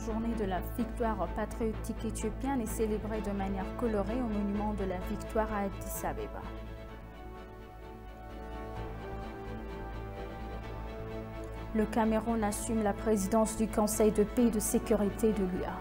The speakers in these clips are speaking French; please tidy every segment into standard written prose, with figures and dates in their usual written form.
journée de la victoire patriotique éthiopienne est célébrée de manière colorée au monument de la victoire à Addis Abeba. Le Cameroun assume la présidence du Conseil de paix et de sécurité de l'UA.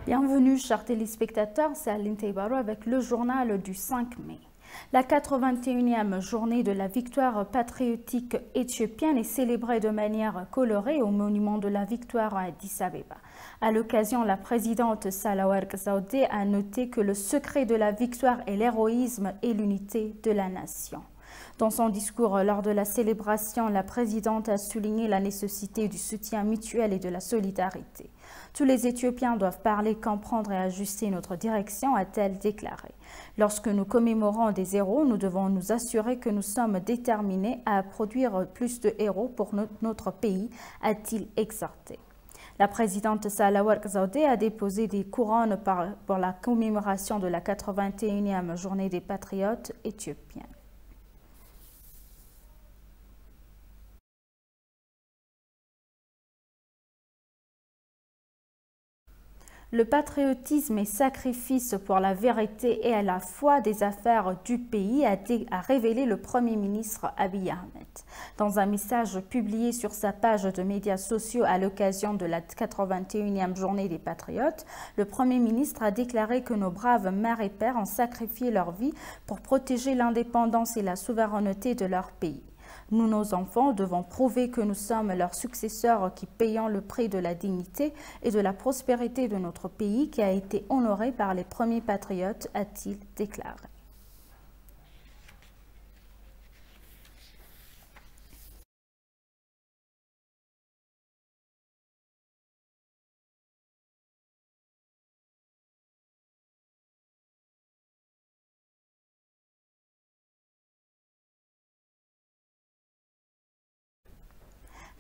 Bienvenue chers téléspectateurs, c'est Aline Teibarou avec le journal du 5 mai. La 81e journée de la victoire patriotique éthiopienne est célébrée de manière colorée au monument de la victoire à Addis Abeba. À l'occasion, la présidente Sahle-Work Zewde a noté que le secret de la victoire est l'héroïsme et l'unité de la nation. Dans son discours lors de la célébration, la présidente a souligné la nécessité du soutien mutuel et de la solidarité. Tous les Éthiopiens doivent parler, comprendre et ajuster notre direction, a-t-elle déclaré. Lorsque nous commémorons des héros, nous devons nous assurer que nous sommes déterminés à produire plus de héros pour notre pays, a-t-il exhorté. La présidente Sahle-Work Zewde a déposé des couronnes pour la commémoration de la 81e journée des patriotes éthiopiens. Le patriotisme et sacrifice pour la vérité et à la foi des affaires du pays a révélé le Premier ministre Abiy Ahmed. Dans un message publié sur sa page de médias sociaux à l'occasion de la 81e journée des patriotes, le Premier ministre a déclaré que nos braves mères et pères ont sacrifié leur vie pour protéger l'indépendance et la souveraineté de leur pays. Nous, nos enfants, devons prouver que nous sommes leurs successeurs qui payons le prix de la dignité et de la prospérité de notre pays qui a été honoré par les premiers patriotes, a-t-il déclaré.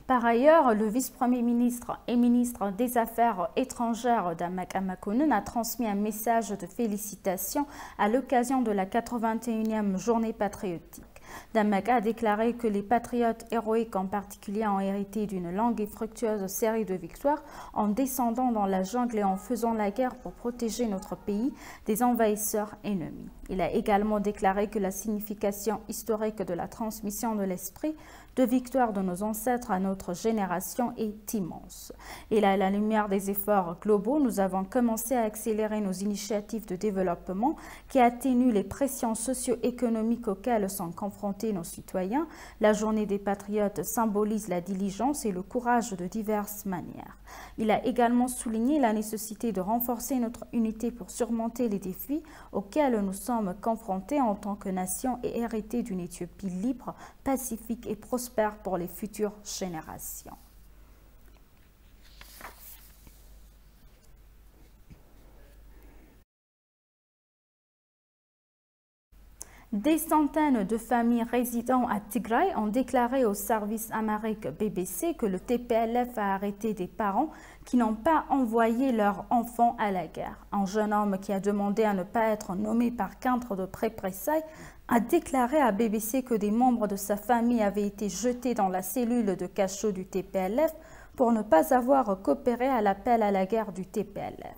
Par ailleurs, le vice-premier ministre et ministre des Affaires étrangères Damak Amakonun a transmis un message de félicitations à l'occasion de la 81e journée patriotique. Damak a déclaré que les patriotes héroïques en particulier ont hérité d'une longue et fructueuse série de victoires en descendant dans la jungle et en faisant la guerre pour protéger notre pays des envahisseurs ennemis. Il a également déclaré que la signification historique de la transmission de l'esprit de victoire de nos ancêtres à notre génération est immense. Et là, à la lumière des efforts globaux, nous avons commencé à accélérer nos initiatives de développement qui atténuent les pressions socio-économiques auxquelles sont confrontés nos citoyens. La journée des patriotes symbolise la diligence et le courage de diverses manières. Il a également souligné la nécessité de renforcer notre unité pour surmonter les défis auxquels nous sommes confrontés en tant que nation et hériter d'une Éthiopie libre, pacifique et prospère pour les futures générations. Des centaines de familles résidant à Tigray ont déclaré au service américain BBC que le TPLF a arrêté des parents qui n'ont pas envoyé leurs enfants à la guerre. Un jeune homme qui a demandé à ne pas être nommé par crainte de représailles a déclaré à BBC que des membres de sa famille avaient été jetés dans la cellule de cachot du TPLF pour ne pas avoir coopéré à l'appel à la guerre du TPLF.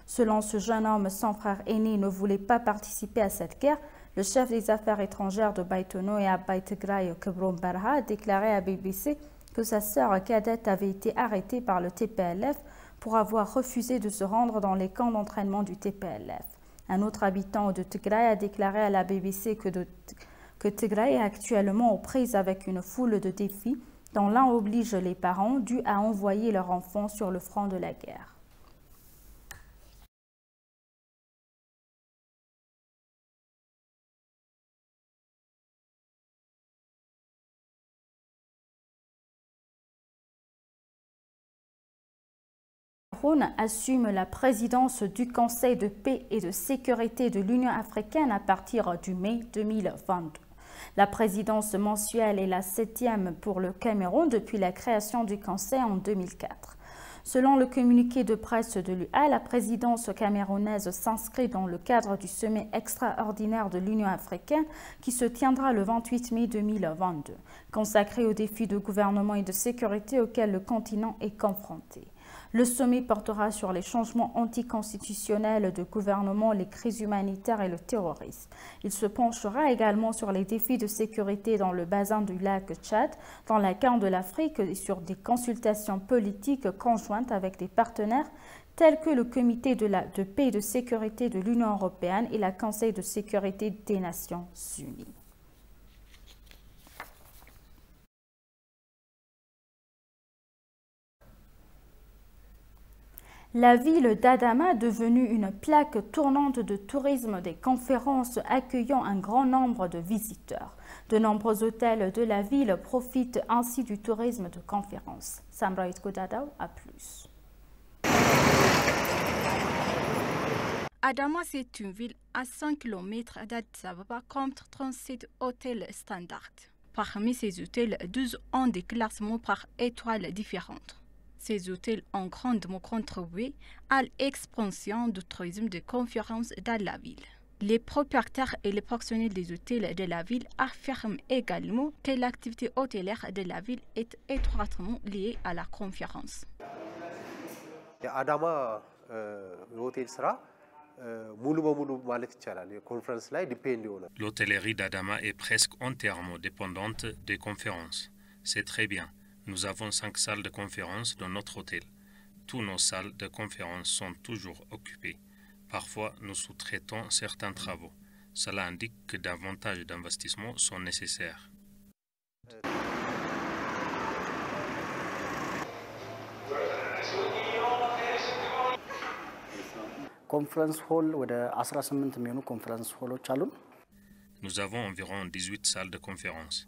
Selon ce jeune homme, son frère aîné ne voulait pas participer à cette guerre. Le chef des affaires étrangères de Baïtono et Abaï Tigray, Kebron Barha, a déclaré à BBC que sa sœur cadette avait été arrêtée par le TPLF pour avoir refusé de se rendre dans les camps d'entraînement du TPLF. Un autre habitant de Tigray a déclaré à la BBC que Tigray est actuellement aux prises avec une foule de défis dont l'un oblige les parents dus à envoyer leurs enfants sur le front de la guerre. Cameroun assume la présidence du Conseil de paix et de sécurité de l'Union africaine à partir du mai 2022. La présidence mensuelle est la 7e pour le Cameroun depuis la création du Conseil en 2004. Selon le communiqué de presse de l'UA, la présidence camerounaise s'inscrit dans le cadre du sommet extraordinaire de l'Union africaine qui se tiendra le 28 mai 2022, consacré aux défis de gouvernement et de sécurité auxquels le continent est confronté. Le sommet portera sur les changements anticonstitutionnels de gouvernement, les crises humanitaires et le terrorisme. Il se penchera également sur les défis de sécurité dans le bassin du lac Tchad, dans la Corne de l'Afrique et sur des consultations politiques conjointes avec des partenaires tels que le Comité de paix et de sécurité de l'Union européenne et le Conseil de sécurité des Nations unies. La ville d'Adama, devenue une plaque tournante de tourisme des conférences accueillant un grand nombre de visiteurs. De nombreux hôtels de la ville profitent ainsi du tourisme de conférences. Samraït Kodadaw a plus. Adama, c'est une ville à 5 km d'Addis Ababa, compte 37 hôtels standards. Parmi ces hôtels, 12 ont des classements par étoiles différentes. Ces hôtels ont grandement contribué à l'expansion du tourisme de conférences dans la ville. Les propriétaires et les personnels des hôtels de la ville affirment également que l'activité hôtelière de la ville est étroitement liée à la conférence. L'hôtellerie d'Adama est presque entièrement dépendante des conférences. C'est très bien. Nous avons 5 salles de conférence dans notre hôtel. Toutes nos salles de conférence sont toujours occupées. Parfois, nous sous-traitons certains travaux. Cela indique que davantage d'investissements sont nécessaires. Nous avons environ 18 salles de conférence.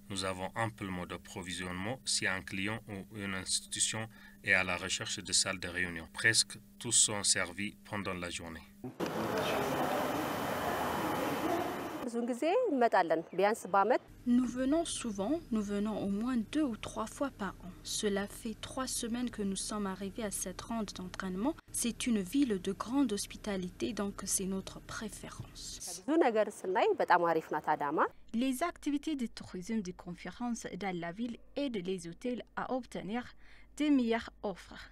Nous avons amplement d'approvisionnement si un client ou une institution est à la recherche de salles de réunion. Presque tous sont servis pendant la journée. Nous venons souvent, nous venons au moins 2 ou 3 fois par an. Cela fait 3 semaines que nous sommes arrivés à cette ronde d'entraînement. C'est une ville de grande hospitalité, donc c'est notre préférence. Les activités de tourisme de conférences dans la ville aident les hôtels à obtenir des meilleures offres.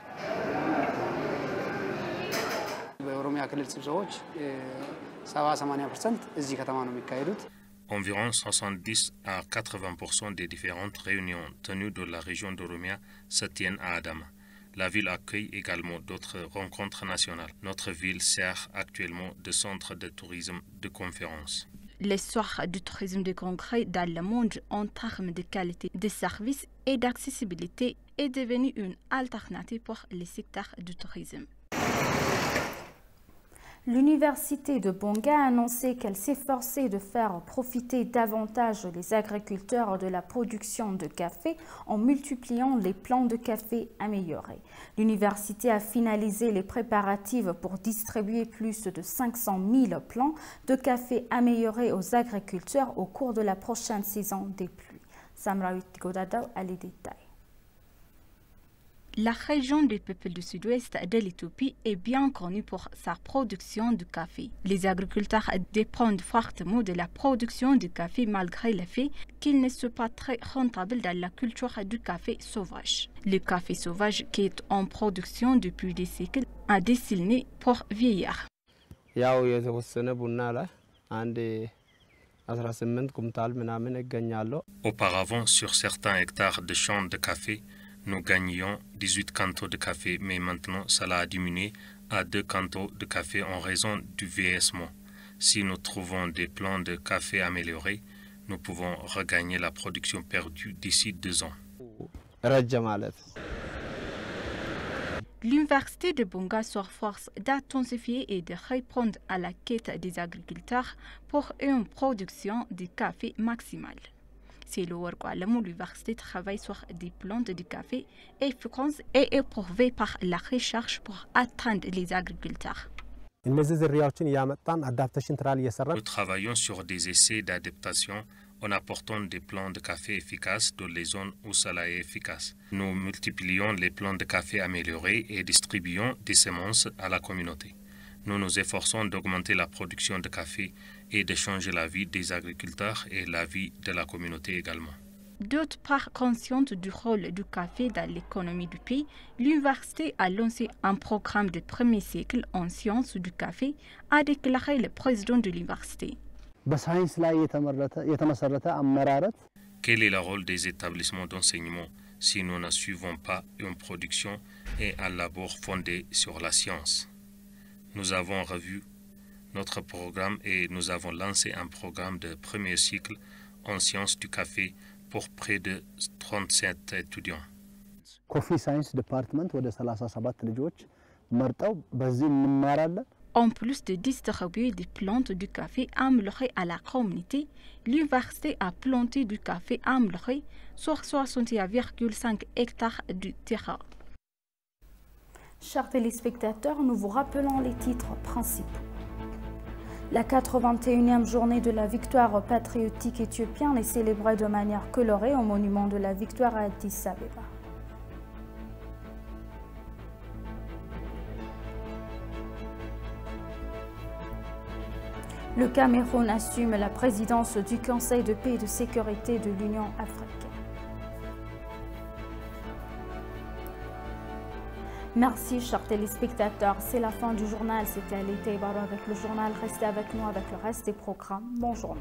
Environ 70 à 80% des différentes réunions tenues dans la région d'Oromia se tiennent à Adama. La ville accueille également d'autres rencontres nationales. Notre ville sert actuellement de centre de tourisme de conférences. L'histoire du tourisme de congrès dans le monde en termes de qualité de services et d'accessibilité est devenue une alternative pour les secteurs du tourisme. L'université de Bonga a annoncé qu'elle s'efforçait de faire profiter davantage les agriculteurs de la production de café en multipliant les plants de café améliorés. L'université a finalisé les préparatifs pour distribuer plus de 500 000 plants de café améliorés aux agriculteurs au cours de la prochaine saison des pluies. Samraït Godadaw a les détails. La région des peuples du sud-ouest de l'Éthiopie est bien connue pour sa production de café. Les agriculteurs dépendent fortement de la production du café malgré le fait qu'ils ne sont pas très rentables dans la culture du café sauvage. Le café sauvage qui est en production depuis des siècles a destiné pour vieillir. Auparavant, sur certains hectares de champs de café, nous gagnions 18 quintaux de café, mais maintenant cela a diminué à 2 quintaux de café en raison du vieillissement. Si nous trouvons des plants de café améliorés, nous pouvons regagner la production perdue d'ici 2 ans. L'université de Bonga s'efforce d'intensifier et de répondre à la quête des agriculteurs pour une production de café maximale. Célo Warkwalamo, l'université travaille sur des plantes de café efficaces et éprouvées par la recherche pour atteindre les agriculteurs. Nous travaillons sur des essais d'adaptation en apportant des plants de café efficaces dans les zones où cela est efficace. Nous multiplions les plants de café améliorés et distribuons des semences à la communauté. Nous nous efforçons d'augmenter la production de café et de changer la vie des agriculteurs et la vie de la communauté également. D'autre part, consciente du rôle du café dans l'économie du pays, l'université a lancé un programme de premier cycle en sciences du café, a déclaré le président de l'université. Quel est le rôle des établissements d'enseignement si nous ne suivons pas une production et un labor fondé sur la science? Nous avons revu notre programme et nous avons lancé un programme de premier cycle en sciences du café pour près de 37 étudiants. Coffee Science Department ou de 37 ልጆች መርጠው በዚህ En plus de distribuer des plantes du café améliorées à la communauté, l'université a planté du café amélioré sur 61,5 hectares du terrain. Chers téléspectateurs, nous vous rappelons les titres principaux. La 81e journée de la victoire patriotique éthiopienne est célébrée de manière colorée au monument de la victoire à Addis Abeba. Le Cameroun assume la présidence du Conseil de paix et de sécurité de l'Union africaine. Merci, chers téléspectateurs. C'est la fin du journal. C'était Ali Taïbaro avec le journal. Restez avec nous avec le reste des programmes. Bonne journée.